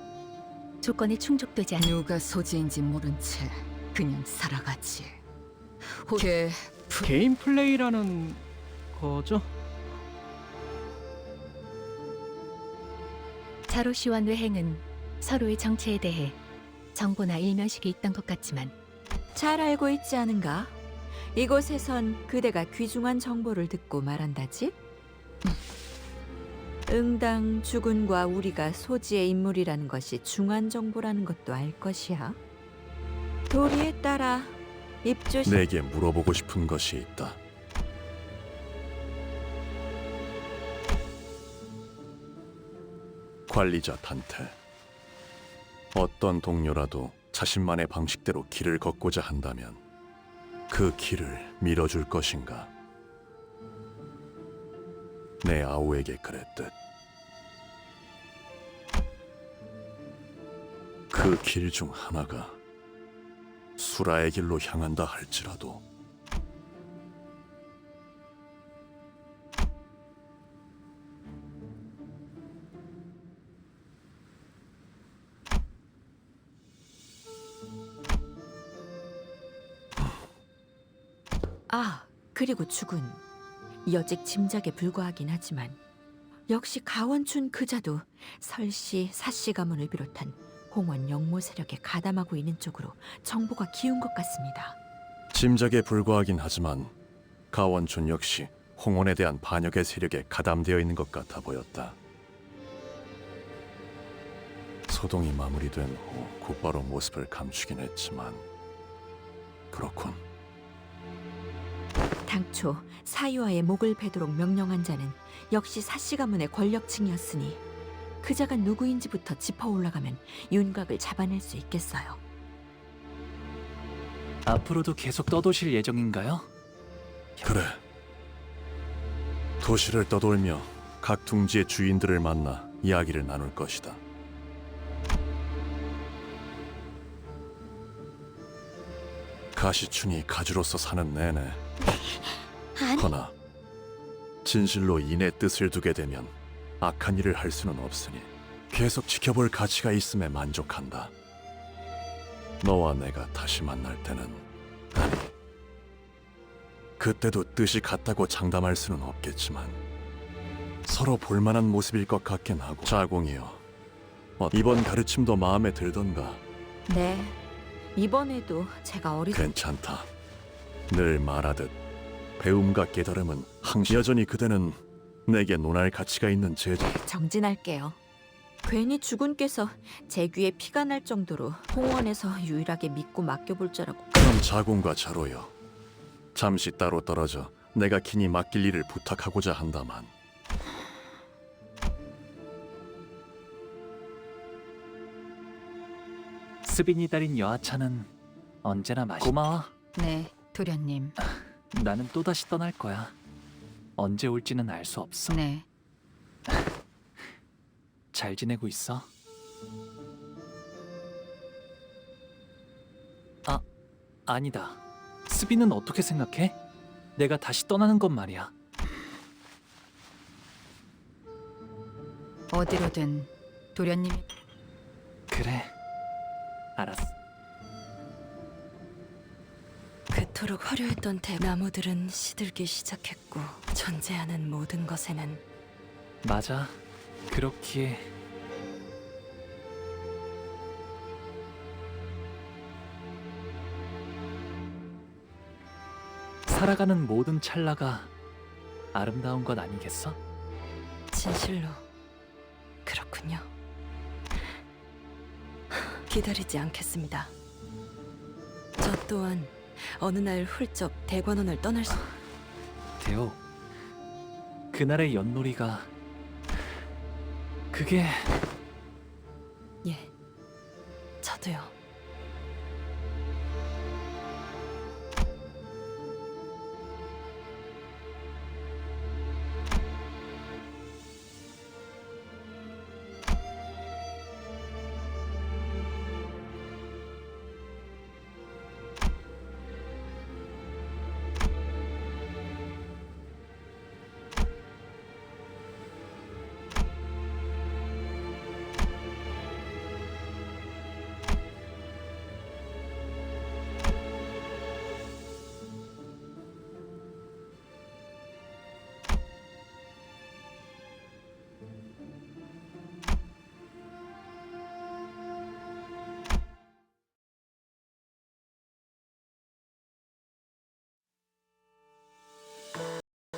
조건에 충족되지 않는 누가 소지인지 모른 채 그냥 살아가지. 걔 개인 플레이라는 거죠? 자로시와 뇌행은 서로의 정체에 대해 정보나 일면식이 있던 것 같지만 잘 알고 있지 않은가? 이곳에선 그대가 귀중한 정보를 듣고 말한다지? 응당 주군과 우리가 소지의 인물이라는 것이 중한 정보라는 것도 알 것이야. 도리에 따라 입조시... 내게 물어보고 싶은 것이 있다. 관리자 단테. 어떤 동료라도 자신만의 방식대로 길을 걷고자 한다면 그 길을 밀어줄 것인가? 내 아우에게 그랬듯. 그 길 중 하나가 수라의 길로 향한다 할지라도 아, 그리고 주군. 여직 짐작에 불과하긴 하지만 역시 가원춘 그자도 설씨, 사씨 가문을 비롯한 홍원 영모 세력에 가담하고 있는 쪽으로 정보가 기운 것 같습니다. 짐작에 불과하긴 하지만 가원춘 역시 홍원에 대한 반역의 세력에 가담되어 있는 것 같아 보였다. 소동이 마무리된 후 곧바로 모습을 감추긴 했지만 그렇군. 당초 사유아의 목을 베도록 명령한 자는 역시 사씨 가문의 권력층이었으니 그자가 누구인지부터 짚어 올라가면 윤곽을 잡아낼 수 있겠어요. 앞으로도 계속 떠도실 예정인가요? 그래. 도시를 떠돌며 각 둥지의 주인들을 만나 이야기를 나눌 것이다. 가시춘이 가주로서 사는 내내 허나 진실로 인의 뜻을 두게 되면 악한 일을 할 수는 없으니 계속 지켜볼 가치가 있음에 만족한다. 너와 내가 다시 만날 때는 아니 그때도 뜻이 같다고 장담할 수는 없겠지만 서로 볼만한 모습일 것 같긴 하고. 자공이여, 이번 가르침도 마음에 들던가? 네, 이번에도 제가 괜찮다. 늘 말하듯 배움과 깨달음은 항상 여전히 그대는 내게 논할 가치가 있는 제자. 정진할게요. 괜히 주군께서 제 귀에 피가 날 정도로 홍원에서 유일하게 믿고 맡겨볼 줄 알고. 그럼 자공과 자로여, 잠시 따로 떨어져 내가 긴히 맡길 일을 부탁하고자 한다만. 스빈이 달인 여하차는 언제나 고마워. 네, 도련님. 나는 또다시 떠날 거야. 언제 올지는 알 수 없어. 네. 잘 지내고 있어? 아니다. 스빈은 어떻게 생각해? 내가 다시 떠나는 건 말이야. 어디로든 도련님이. 그래. 알았어. 그토록 화려했던 나무들은 시들기 시작했고 존재하는 모든 것에는 맞아. 그렇기에 살아가는 모든 찰나가 아름다운 것 아니겠어? 진실로 그렇군요. 기다리지 않겠습니다. 저 또한 어느 날 훌쩍 대관원을 떠날 수... 대호, 그날의 윷놀이가 그게... 예, 저도요.